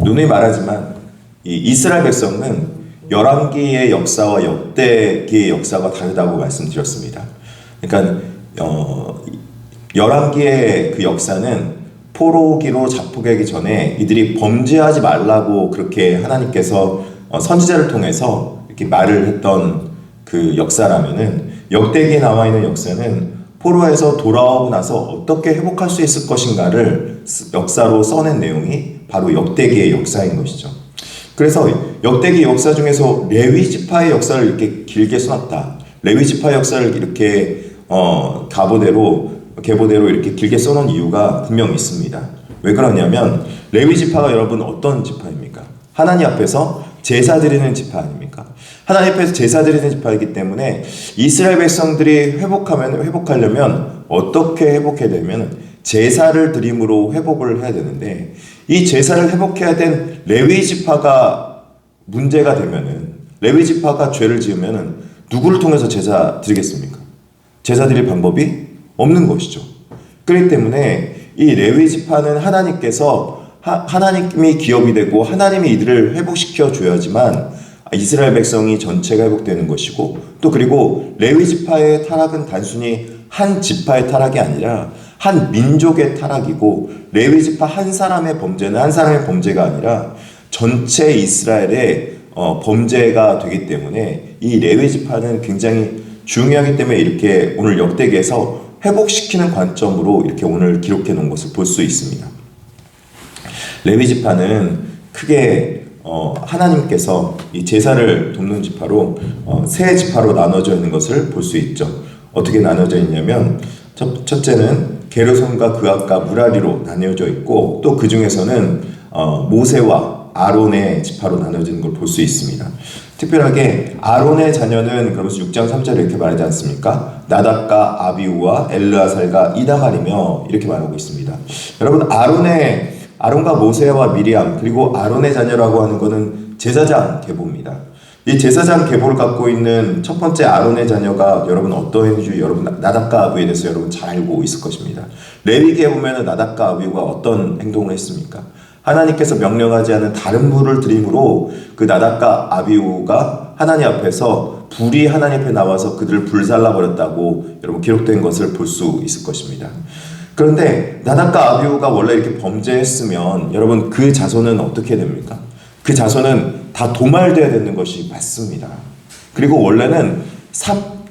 누누이 말하지만 이 이스라엘 백성은 열왕기의 역사와 역대기의 역사가 다르다고 말씀드렸습니다. 그러니까 열왕기의 그 역사는 포로기로 잡혀가기 전에 이들이 범죄하지 말라고 그렇게 하나님께서 선지자를 통해서 이렇게 말을 했던 그 역사라면은, 역대기에 나와 있는 역사는 포로에서 돌아오고 나서 어떻게 회복할 수 있을 것인가를 역사로 써낸 내용이 바로 역대기의 역사인 것이죠. 그래서 역대기 역사 중에서 레위 지파의 역사를 이렇게 길게 써놨다. 레위 지파의 역사를 이렇게 계보대로 이렇게 길게 써놓은 이유가 분명히 있습니다. 왜 그러냐면, 레위 지파가 여러분 어떤 지파입니까? 하나님 앞에서 제사 드리는 지파 아닙니까? 하나님 앞에서 제사 드리는 지파이기 때문에 이스라엘 백성들이 회복하려면 어떻게 회복해야 되면 제사를 드림으로 회복을 해야 되는데, 이 제사를 회복해야 된 레위 지파가 문제가 되면은, 레위 지파가 죄를 지으면은 누구를 통해서 제사 드리겠습니까? 제사 드릴 방법이 없는 것이죠. 그렇기 때문에 이 레위 지파는 하나님이 기업이 되고 하나님이 이들을 회복시켜 줘야지만 이스라엘 백성이 전체가 회복되는 것이고, 또 그리고 레위 지파의 타락은 단순히 한 지파의 타락이 아니라 한 민족의 타락이고, 레위 지파 한 사람의 범죄는 한 사람의 범죄가 아니라 전체 이스라엘의 범죄가 되기 때문에 이 레위 지파는 굉장히 중요하기 때문에 이렇게 오늘 역대기에서 회복시키는 관점으로 이렇게 오늘 기록해 놓은 것을 볼 수 있습니다. 레위 지파는 크게 하나님께서 이 제사를 돕는 지파로 세 지파로 나눠져 있는 것을 볼 수 있죠. 어떻게 나눠져 있냐면, 첫째는 게르손과 그앗과 무라리로 나뉘어져 있고, 또 그 중에서는 모세와 아론의 지파로 나눠지는 걸 볼 수 있습니다. 특별하게 아론의 자녀는 그러면서 6장 3절에 이렇게 말하지 않습니까? 나답과 아비우와 엘르아살과 이다말이며 이렇게 말하고 있습니다. 여러분, 아론과 모세와 미리암, 그리고 아론의 자녀라고 하는 것은 제사장 계보입니다. 이 제사장 계보를 갖고 있는 첫 번째 아론의 자녀가 여러분 어떠했는지 여러분 나답과 아비우에 대해서 여러분 잘 알고 있을 것입니다. 레위기에 보면 나답과 아비우가 어떤 행동을 했습니까? 하나님께서 명령하지 않은 다른 불을 드림으로 그 나답과 아비우가 하나님 앞에서 불이 하나님 앞에 나와서 그들을 불살라 버렸다고 여러분 기록된 것을 볼 수 있을 것입니다. 그런데 나답과 아비우가 원래 이렇게 범죄했으면 여러분 그 자손은 어떻게 됩니까? 그 자손은 다 도말되어야 되는 것이 맞습니다. 그리고 원래는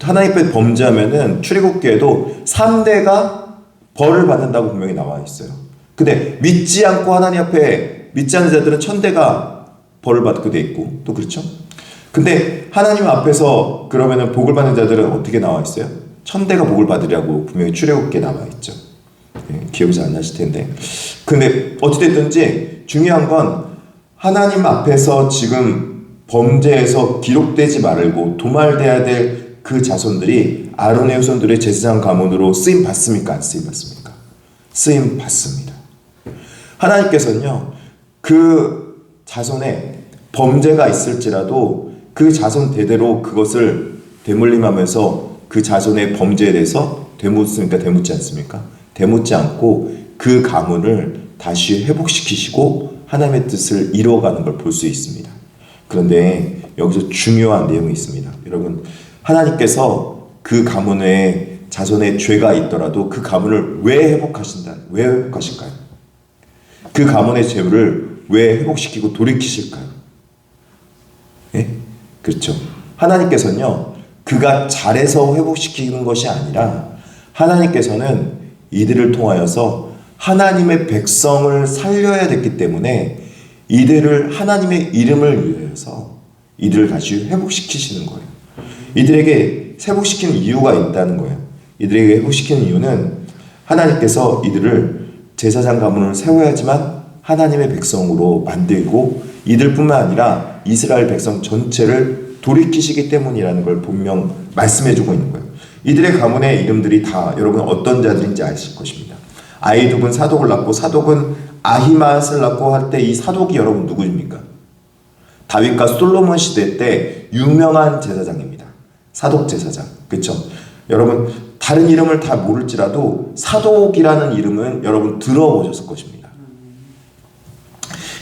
하나님 앞에 범죄하면은 출애굽기에도 3대가 벌을 받는다고 분명히 나와 있어요. 근데 믿지 않고 하나님 앞에 믿지 않는 자들은 1000대가 벌을 받게 돼 있고, 또 그렇죠? 근데 하나님 앞에서 그러면은 복을 받는 자들은 어떻게 나와 있어요? 1000대가 복을 받으려고 분명히 출애굽기에 나와 있죠. 기억이 잘 안 나실 텐데. 근데 어찌됐든지 중요한 건 하나님 앞에서 지금 범죄에서 기록되지 말고 도말돼야 될 그 자손들이 아론의 후손들의 제사장 가문으로 쓰임 받습니까? 안 쓰임 받습니까? 쓰임 받습니다. 하나님께서는요, 그 자손에 범죄가 있을지라도 그 자손 대대로 그것을 되물림하면서 그 자손의 범죄에 대해서 되묻습니까? 되묻지 않습니까? 되묻지 않고 그 가문을 다시 회복시키시고 하나님의 뜻을 이루어가는 걸 볼 수 있습니다. 그런데 여기서 중요한 내용이 있습니다. 여러분, 하나님께서 그 가문에 자손의 죄가 있더라도 그 가문을 왜 회복하실까요? 그 가문의 죄를 왜 회복시키고 돌이키실까요? 예? 그렇죠. 하나님께서는요, 그가 잘해서 회복시키는 것이 아니라 하나님께서는 이들을 통하여서 하나님의 백성을 살려야 됐기 때문에 이들을 하나님의 이름을 위해서 이들을 다시 회복시키시는 거예요. 이들에게 회복시키는 이유가 있다는 거예요. 이들에게 회복시키는 이유는 하나님께서 이들을 제사장 가문을 세워야지만 하나님의 백성으로 만들고 이들뿐만 아니라 이스라엘 백성 전체를 돌이키시기 때문이라는 걸 분명 말씀해주고 있는 거예요. 이들의 가문의 이름들이 다 여러분 어떤 자들인지 아실 것입니다. 아이둑은 사독을 낳고 사독은 아히마앗을 낳고 할 때 이 사독이 여러분 누구입니까? 다윗과 솔로몬 시대 때 유명한 제사장입니다. 사독 제사장. 그렇죠? 여러분 다른 이름을 다 모를지라도 사독이라는 이름은 여러분 들어보셨을 것입니다.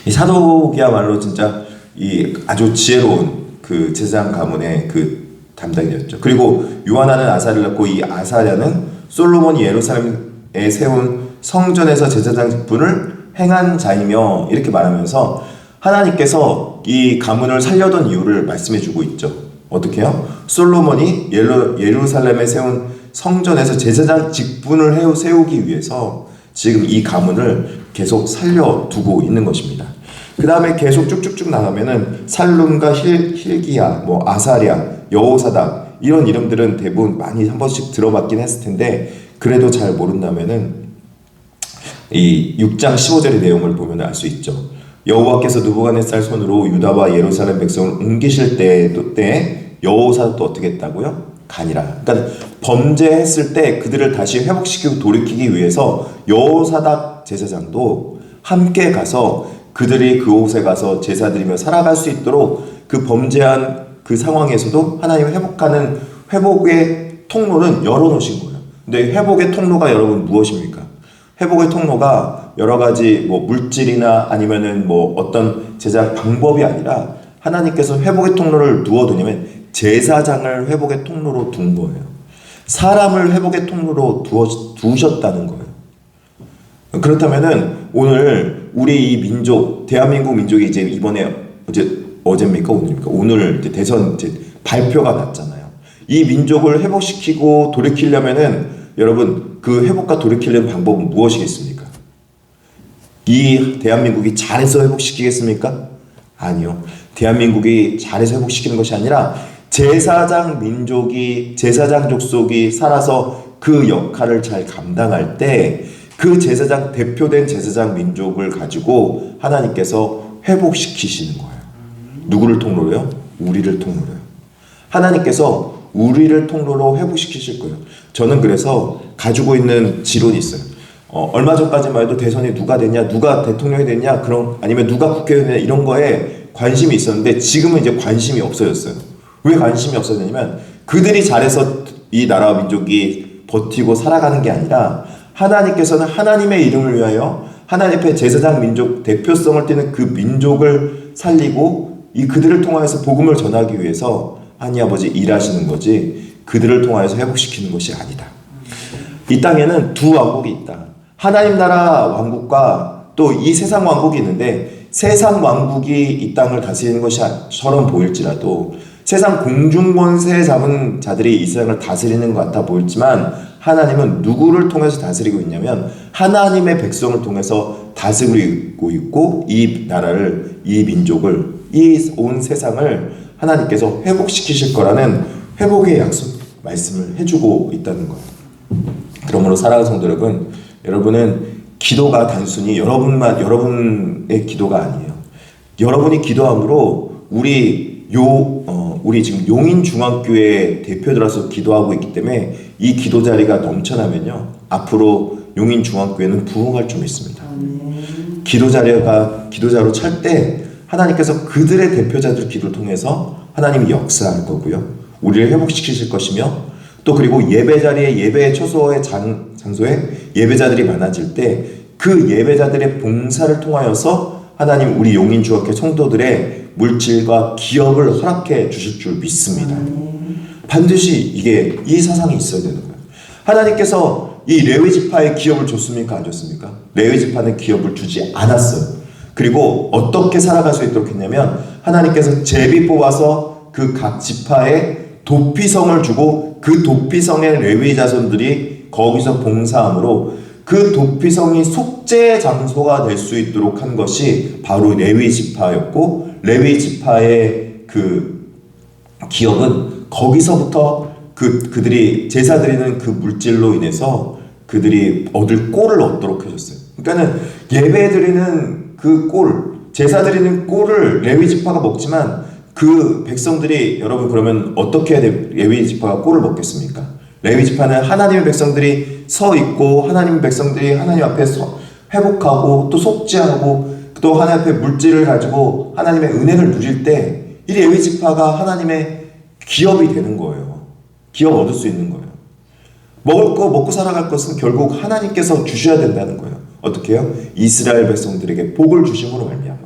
이 사독이야말로 진짜 이 아주 지혜로운 그 제사장 가문의 그 담당이었죠. 그리고 요하나는 아사를 낳고 이 아사랴는 솔로몬이 예루살렘에 세운 성전에서 제사장 직분을 행한 자이며 이렇게 말하면서 하나님께서 이 가문을 살려던 이유를 말씀해주고 있죠. 어떻게 해요? 솔로몬이 예루살렘에 세운 성전에서 제사장 직분을 세우기 위해서 지금 이 가문을 계속 살려두고 있는 것입니다. 그 다음에 계속 쭉쭉쭉 나가면은 살룸과 힐기야, 아사랴, 여호사닥 이런 이름들은 대부분 많이 한 번씩 들어봤긴 했을 텐데 그래도 잘 모른다면은 이 6장 15절의 내용을 보면 알 수 있죠. 여호와께서 느부갓네살 손으로 유다와 예루살렘 백성을 옮기실 때 여호사닥도 어떻게 했다고요? 간이라. 그러니까 범죄했을 때 그들을 다시 회복시키고 돌이키기 위해서 여호사닥 제사장도 함께 가서 그들이 그곳에 가서 제사 드리며 살아갈 수 있도록 그 범죄한 그 상황에서도 하나님을 회복하는 회복의 통로는 열어놓으신 거예요. 근데 회복의 통로가 여러분 무엇입니까? 회복의 통로가 여러 가지 물질이나 아니면은 어떤 제작 방법이 아니라 하나님께서 회복의 통로를 두어두냐면 제사장을 회복의 통로로 둔 거예요. 사람을 회복의 통로로 두셨다는 거예요. 그렇다면은 오늘 우리 이 민족, 대한민국 민족이 이제 이번에 어제입니까? 오늘입니까? 오늘 이제 대선 발표가 났잖아요. 이 민족을 회복시키고 돌이키려면은 여러분 그 회복과 돌이키려는 방법은 무엇이겠습니까? 이 대한민국이 잘해서 회복시키겠습니까? 아니요. 대한민국이 잘해서 회복시키는 것이 아니라 제사장 족속이 살아서 그 역할을 잘 감당할 때 그 제사장 대표된 제사장 민족을 가지고 하나님께서 회복시키시는 거예요. 누구를 통로로요? 우리를 통로로요. 하나님께서 우리를 통로로 회복시키실 거예요. 저는 그래서 가지고 있는 지론이 있어요. 얼마 전까지만 해도 대선이 누가 됐냐, 누가 대통령이 됐냐, 아니면 누가 국회의원이 됐냐 이런 거에 관심이 있었는데 지금은 이제 관심이 없어졌어요. 왜 관심이 없어졌냐면 그들이 잘해서 이 나라와 민족이 버티고 살아가는 게 아니라 하나님께서는 하나님의 이름을 위하여 하나님 앞에 제사장 민족 대표성을 띠는 그 민족을 살리고 그들을 통하여서 복음을 전하기 위해서 하나님 아버지 일하시는 거지 그들을 통하여서 회복시키는 것이 아니다. 이 땅에는 두 왕국이 있다. 하나님 나라 왕국과 또 이 세상 왕국이 있는데 세상 왕국이 이 땅을 다스리는 것처럼 보일지라도 세상 공중권세 잡은 자들이 이 세상을 다스리는 것 같아 보일지만 하나님은 누구를 통해서 다스리고 있냐면 하나님의 백성을 통해서 다스리고 있고 이 나라를, 이 민족을, 이 온 세상을 하나님께서 회복시키실 거라는 회복의 약속 말씀을 해주고 있다는 거예요. 그러므로 사랑하는 성도 여러분, 여러분은 기도가 단순히 여러분의 기도가 아니에요. 여러분이 기도함으로 우리 지금 용인중앙교회 대표들로서 기도하고 있기 때문에 이 기도 자리가 넘쳐나면요 앞으로 용인중앙교회는 부흥할 줄 믿습니다. 기도자로 찰 때 하나님께서 그들의 대표자들 기도를 통해서 하나님이 역사할 거고요. 우리를 회복시키실 것이며 또 그리고 예배자리에 예배 초소의 장소에 예배자들이 많아질 때 그 예배자들의 봉사를 통하여서 하나님 우리 용인중앙교회 성도들의 물질과 기업을 허락해 주실 줄 믿습니다. 반드시 이 사상이 있어야 되는 거예요. 하나님께서 이 레위 지파에 기업을 줬습니까? 안 줬습니까? 레위 지파는 기업을 주지 않았어요. 그리고 어떻게 살아갈 수 있도록 했냐면 하나님께서 제비 뽑아서 그 각 지파에 도피성을 주고 그 도피성의 레위 자손들이 거기서 봉사함으로 그 도피성이 속죄 장소가 될 수 있도록 한 것이 바로 레위 지파였고 레위 지파의 그 기업은 거기서부터 그들이 제사 드리는 그 물질로 인해서 그들이 얻을 꼴을 얻도록 해줬어요. 그러니까는 예배 드리는 그 꼴, 제사 드리는 꼴을 레위 지파가 먹지만 그 백성들이 여러분 그러면 어떻게 해야 레위 지파가 꼴을 먹겠습니까? 레위 지파는 하나님의 백성들이 서 있고 하나님의 백성들이 하나님 앞에 회복하고 또 속죄하고 또 하나님 앞에 물질을 가지고 하나님의 은혜를 누릴 때 이 레위 지파가 하나님의 기업이 되는 거예요. 기업 얻을 수 있는 거예요. 먹을 거 먹고 살아갈 것은 결국 하나님께서 주셔야 된다는 거예요. 어떻게 해요? 이스라엘 백성들에게 복을 주심으로 말미암아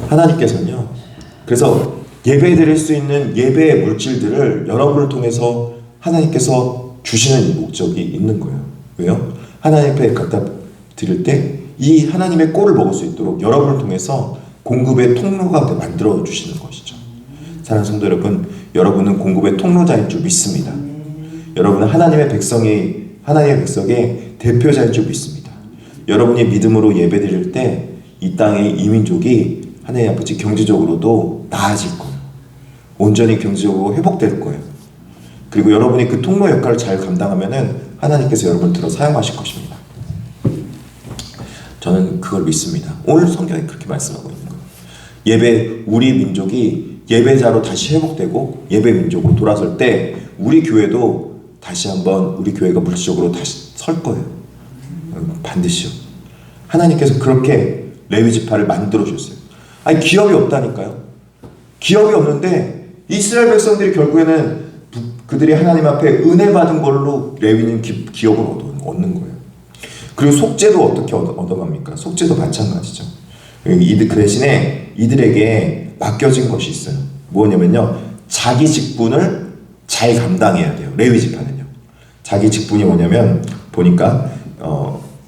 하나님께서는요. 그래서 예배 드릴 수 있는 예배의 물질들을 여러분을 통해서 하나님께서 주시는 목적이 있는 거예요. 왜요? 하나님 앞에 갖다 드릴 때 이 하나님의 꼴을 먹을 수 있도록 여러분을 통해서 공급의 통로가 만들어 주시는 것이죠. 사랑하는 성도 여러분, 여러분은 공급의 통로자인 줄 믿습니다. 여러분은 하나님의 백성의 대표자인 줄 믿습니다. 여러분이 믿음으로 예배드릴 때 이 땅의 이민족이 하나님 아버지 경제적으로도 나아질 거예요. 온전히 경제적으로 회복될 거예요. 그리고 여러분이 그 통로 역할을 잘 감당하면은 하나님께서 여러분을 들어 사용하실 것입니다. 저는 그걸 믿습니다. 오늘 성경이 그렇게 말씀하고 있는 거예요. 우리 민족이 예배자로 다시 회복되고 예배 민족으로 돌아설 때 우리 교회도 다시 한번 우리 교회가 물질적으로 다시 설 거예요. 반드시요. 하나님께서 그렇게 레위 지파를 만들어 주셨어요. 아니 기업이 없다니까요. 기업이 없는데 이스라엘 백성들이 결국에는 그들이 하나님 앞에 은혜 받은 걸로 레위는 기업을 얻는 거예요. 그리고 속죄도 어떻게 얻어갑니까? 속죄도 마찬가지죠. 그 대신에 이들에게 맡겨진 것이 있어요. 뭐냐면요, 자기 직분을 잘 감당해야 돼요. 레위 지파는요. 자기 직분이 뭐냐면 보니까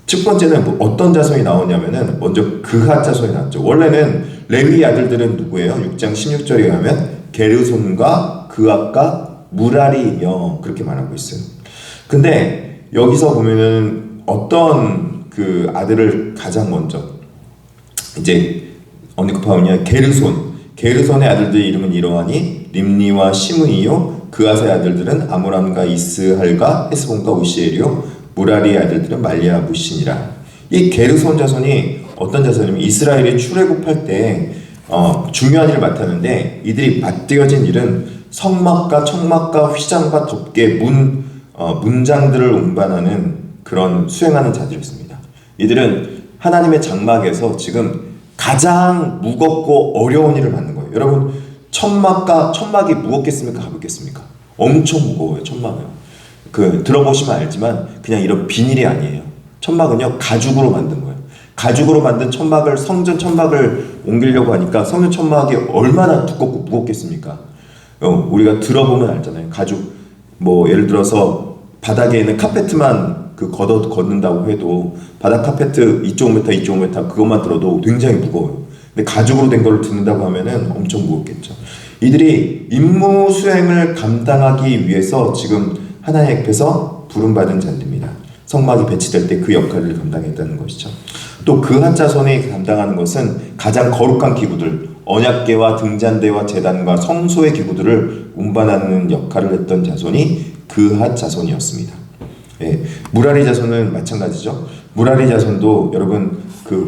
첫 번째는 어떤 자손이 나오냐면은 먼저 그핫 자손이 나왔죠. 원래는 레위 아들들은 누구예요? 6장 16절에 가면 게르손과 그핫과 무라리이며 그렇게 말하고 있어요. 근데 여기서 보면은 어떤 그 아들을 가장 먼저 이제 언급하느냐, 게르손의 아들들의 이름은 이러하니 림니와 시므이요, 그핫의 아들들은 아므람과 이스할과 헤스본과 우시엘이요, 무라리의 아들들은 말리아 무신이라. 이 게르손 자손이 어떤 자손이면 이스라엘이 출애굽할 때 중요한 일을 맡았는데 이들이 맡겨진 일은 성막과 청막과 휘장과 덮개 문장들을 운반하는 그런 수행하는 자들이었습니다. 이들은 하나님의 장막에서 지금 가장 무겁고 어려운 일을 맡는 거예요. 여러분, 천막이 무겁겠습니까? 가볍겠습니까? 엄청 무거워요. 천막은. 들어보시면 알지만 그냥 이런 비닐이 아니에요. 천막은요, 가죽으로 만든 거예요. 가죽으로 만든 천막을, 성전 천막을 옮기려고 하니까 성전 천막이 얼마나 두껍고 무겁겠습니까? 우리가 들어보면 알잖아요. 가죽, 예를 들어서 바닥에 있는 카페트만 걷는다고 해도 바닥 카페트 2.5m 그것만 들어도 굉장히 무거워요. 근데 가죽으로 된 걸 듣는다고 하면은 엄청 무겁겠죠. 이들이 임무 수행을 감당하기 위해서 지금 하나님 앞에서 부름받은 자들입니다. 성막이 배치될 때 그 역할을 감당했다는 것이죠. 또 그핫 자손이 감당하는 것은 가장 거룩한 기구들, 언약궤와 등잔대와 제단과 성소의 기구들을 운반하는 역할을 했던 자손이 그핫 자손이었습니다. 예, 무라리 자손은 마찬가지죠. 무라리 자손도 여러분,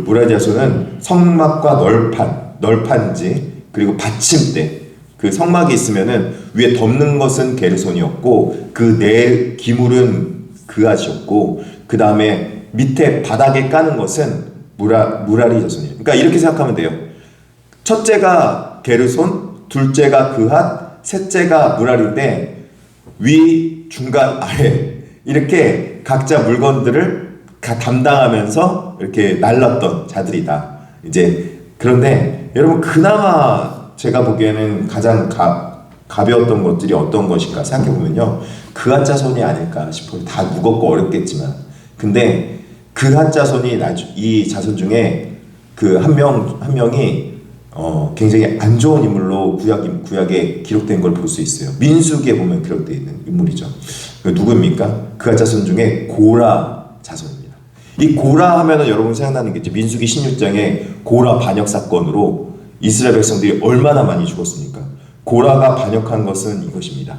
무라리 자손은 성막과 널판지 그리고 받침대, 그 성막이 있으면은 위에 덮는 것은 게르손이었고 그 내 기물은 그핫이었고 그 다음에 밑에 바닥에 까는 것은 무라리 자손이에요. 그러니까 이렇게 생각하면 돼요. 첫째가 게르손, 둘째가 그핫, 셋째가 무라리인데 위, 중간, 아래 이렇게 각자 물건들을 담당하면서 이렇게 날랐던 자들이다. 그런데 여러분, 그나마 제가 보기에는 가장 가벼웠던 것들이 어떤 것인가 생각해보면요, 그핫 자손이 아닐까 싶어요. 다 무겁고 어렵겠지만, 근데 그핫 자손이 이 자손 중에 그 한 명이 굉장히 안 좋은 인물로 구약에 기록된 걸 볼 수 있어요. 민수기에 보면 기록되어 있는 인물이죠. 누구입니까? 그핫 자손 중에 고라 자손입니다. 이 고라 하면은 여러분 생각나는 게 있죠. 민수기 16장에 고라 반역 사건으로 이스라엘 백성들이 얼마나 많이 죽었습니까? 고라가 반역한 것은 이것입니다.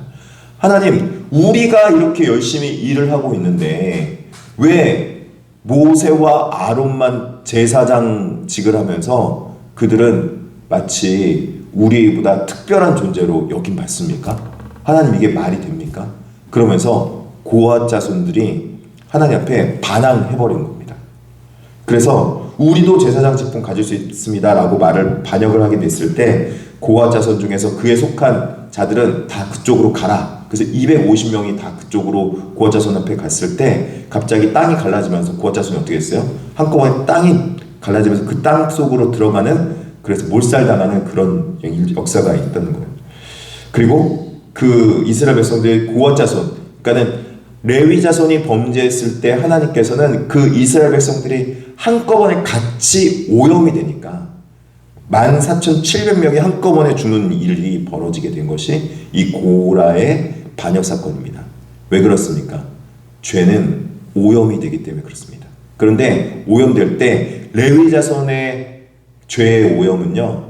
하나님, 우리가 이렇게 열심히 일을 하고 있는데 왜 모세와 아론만 제사장직을 하면서 그들은 마치 우리보다 특별한 존재로 여김 받습니까? 하나님, 이게 말이 됩니까? 그러면서 고핫 자손들이 하나님 앞에 반항해버린 겁니다. 그래서 우리도 제사장 직분 가질 수 있습니다 라고 반역을 하게 됐을 때 고핫 자손 중에서 그에 속한 자들은 다 그쪽으로 가라. 그래서 250명이 다 그쪽으로 고핫 자손 앞에 갔을 때 갑자기 땅이 갈라지면서 고핫 자손이 어떻게 했어요? 한꺼번에 땅이 갈라지면서 그 땅 속으로 들어가는, 그래서 몰살당하는 그런 역사가 있다는 거예요. 그리고 그 이스라엘 백성들의 고핫 자손, 그러니까는 레위 자손이 범죄했을 때 하나님께서는 그 이스라엘 백성들이 한꺼번에 같이 오염이 되니까 14,700명이 한꺼번에 죽는 일이 벌어지게 된 것이 이 고라의 반역 사건입니다. 왜 그렇습니까? 죄는 오염이 되기 때문에 그렇습니다. 그런데 오염될 때 레위 자손의 죄의 오염은요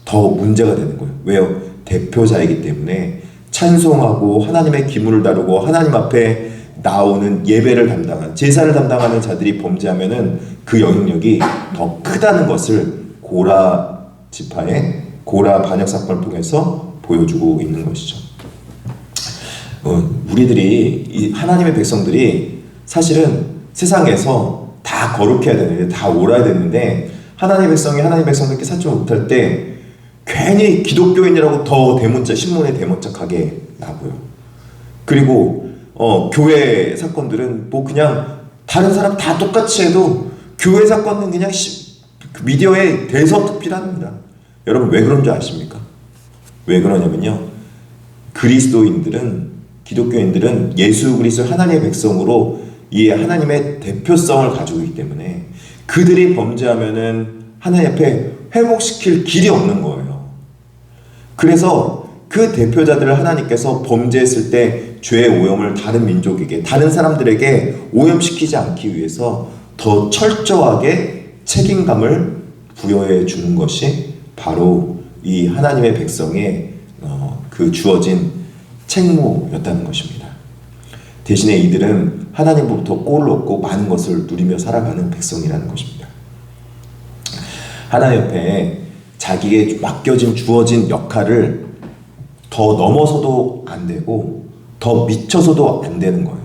더 문제가 되는 거예요. 왜요? 대표자이기 때문에 찬송하고 하나님의 기물을 다루고 하나님 앞에 나오는 예배를 담당한, 제사를 담당하는 자들이 범죄하면은 그 영향력이 더 크다는 것을 고라 지파의 고라 반역 사건을 통해서 보여주고 있는 것이죠. 우리들이, 이 하나님의 백성들이 사실은 세상에서 다 거룩해야 되는데, 다 옳아야 되는데, 하나님의 백성이 하나님의 백성들께 살지 못할 때 괜히 기독교인이라고 더 대문자, 신문에 대문짝하게 나고요. 그리고 교회 사건들은 뭐 그냥 다른 사람 다 똑같이 해도 교회 사건은 그냥 미디어에 대서특필합니다. 여러분, 왜 그런 줄 아십니까? 왜 그러냐면요, 그리스도인들은, 기독교인들은 예수 그리스도 하나님의 백성으로 이 하나님의 대표성을 가지고 있기 때문에 그들이 범죄하면은 하나님 앞에 회복시킬 길이 없는 거예요. 그래서 그 대표자들을 하나님께서 범죄했을 때 죄의 오염을 다른 민족에게, 다른 사람들에게 오염시키지 않기 위해서 더 철저하게 책임감을 부여해 주는 것이 바로 이 하나님의 백성의 그 주어진 책무였다는 것입니다. 대신에 이들은 하나님으로부터 꼴을 얻고 많은 것을 누리며 살아가는 백성이라는 것입니다. 하나님 옆에 자기에게 맡겨진, 주어진 역할을 더 넘어서도 안 되고 더 미쳐서도 안 되는 거예요.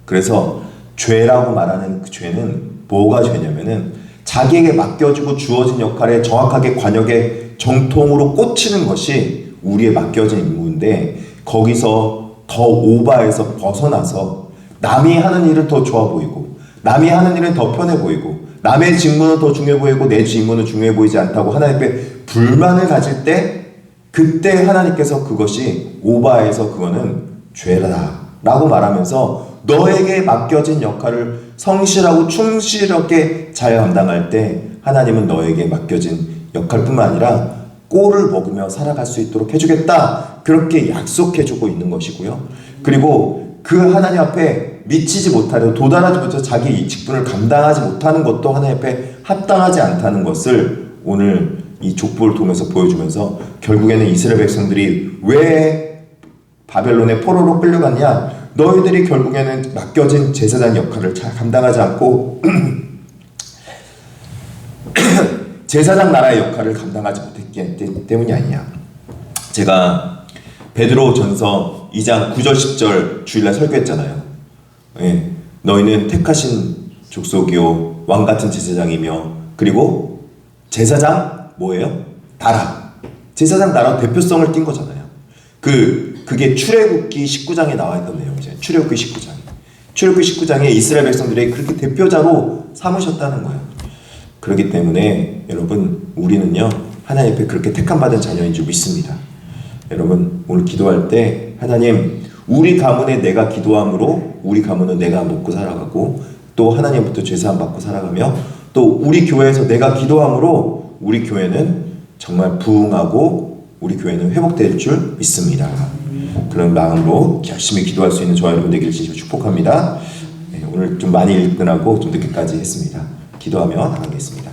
그래서 죄라고 말하는 그 죄는 뭐가 죄냐면은 자기에게 맡겨지고 주어진 역할에 정확하게 관역에 정통으로 꽂히는 것이 우리의 맡겨진 임무인데, 거기서 더 오버해서 벗어나서 남이 하는 일은 더 좋아 보이고 남이 하는 일은 더 편해 보이고 남의 직무는 더 중요해 보이고 내 직무는 중요해 보이지 않다고 하나님 앞에 불만을 가질 때, 그때 하나님께서 그것이 오버해서 그거는 죄다 라고 말하면서 너에게 맡겨진 역할을 성실하고 충실하게 잘 감당할 때 하나님은 너에게 맡겨진 역할뿐만 아니라 꼴을 먹으며 살아갈 수 있도록 해주겠다, 그렇게 약속해주고 있는 것이고요. 그리고 그 하나님 앞에 미치지 못하려, 도달하지 못해서 자기 직분을 감당하지 못하는 것도 하나님 앞에 합당하지 않다는 것을 오늘 이 족보를 통해서 보여주면서, 결국에는 이스라엘 백성들이 왜 바벨론의 포로로 끌려갔냐, 너희들이 결국에는 맡겨진 제사장 역할을 잘 감당하지 않고 제사장 나라의 역할을 감당하지 못했기 때문이 아니냐. 제가 베드로 전서 2장 9절 10절 주일날 설교했잖아요. 예, 너희는 택하신 족속이요 왕같은 제사장이며, 그리고 제사장 뭐예요? 나라. 제사장 나라 대표성을 띈 거잖아요. 그게 출애굽기 19장에 나와 있던 내용이죠. 출애굽기 19장. 출애굽기 19장에 이스라엘 백성들이 그렇게 대표자로 삼으셨다는 거예요. 그렇기 때문에 여러분, 우리는요 하나님 앞에 그렇게 택함받은 자녀인 줄 믿습니다. 여러분, 오늘 기도할 때 하나님, 우리 가문에 내가 기도함으로 우리 가문은 내가 먹고 살아가고, 또 하나님부터 죄사함 받고 살아가며, 또 우리 교회에서 내가 기도함으로 우리 교회는 정말 부흥하고 우리 교회는 회복될 줄 믿습니다. 그런 마음으로 열심히 기도할 수 있는 저와 여러분 되기를 진심으로 축복합니다. 오늘 좀 많이 읽느라고 좀 늦게까지 했습니다. 기도하며 나가겠습니다.